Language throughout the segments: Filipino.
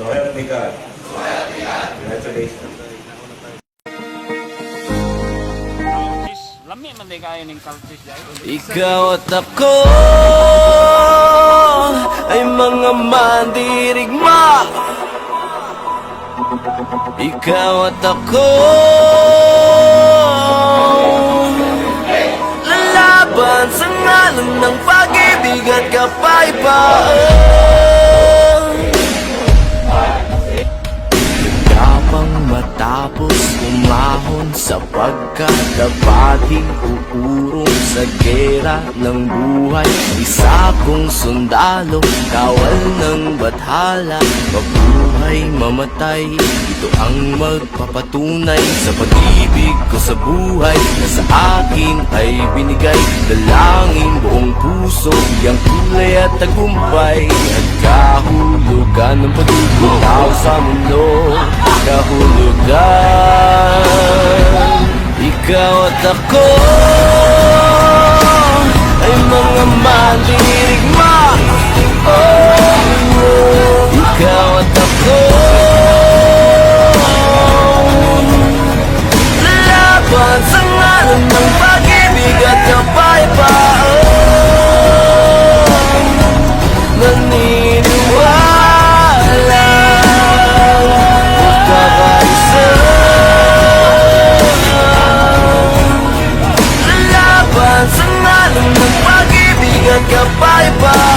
So help me God. Congratulations. Lami man di kayo ng kaltis dahil. Ikaw at ako ay mga mandirigma. Ikaw at ako lalaban sa ngalan ng pag-ibig at kapayapaan. Kapang matapos umahon sapagkat dapating uurong sa gera ng buhay. Isa kong sundalo, kawal ng bathala, mabuhay mamatay. Ito ang magpapatunay sa pag-ibig ko sa buhay na sa akin ay binigay. Dalangin buong puso, yang kulay at tagumpay at kahulugan ng pagtutulaw sa mundo. Kahulugan, ikaw at ako ay mga mandirigma. Oh, ikaw at ako lalaban sa ngalan ng pag-ibig at kapayapaan. Naniniwala magkakaisa, lalaban sa ngalan ng pag-ibig at kapayapaan.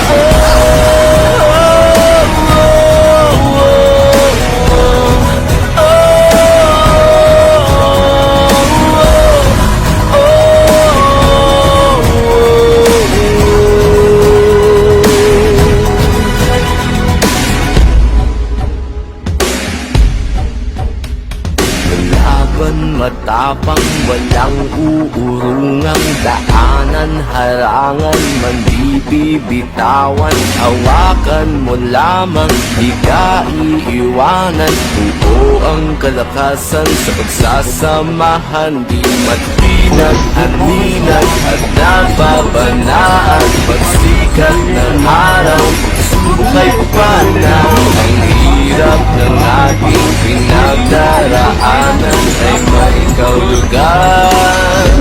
Matapang, walang uurungang daanan, harangan, man di bibitawan. Hawakan mo lamang, di ka iiwanan. Buo ang kalakasan sa pagsasamahan, di matpinag, aninag at nababanaan. Pagsikat ng araw, subukay panaw. Ang hirap ng ating pinagdaraanan ay may kahulugan.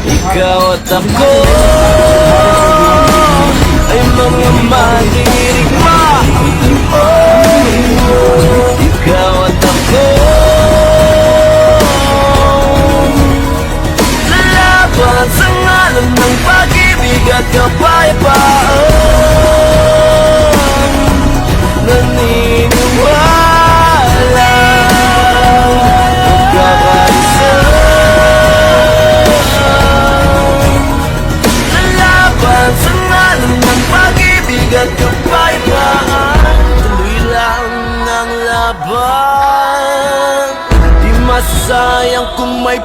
Ikaw at ako ay mga mandirigma. Oh, ikaw at ako lalaban sa ngalan ng pag-ibig at kapayapaan. Naniniwala magkakaisa, lalaban sa ngalan ng pag-ibig at kapayapaan. Tuloy lang ang laban, di masayang kung may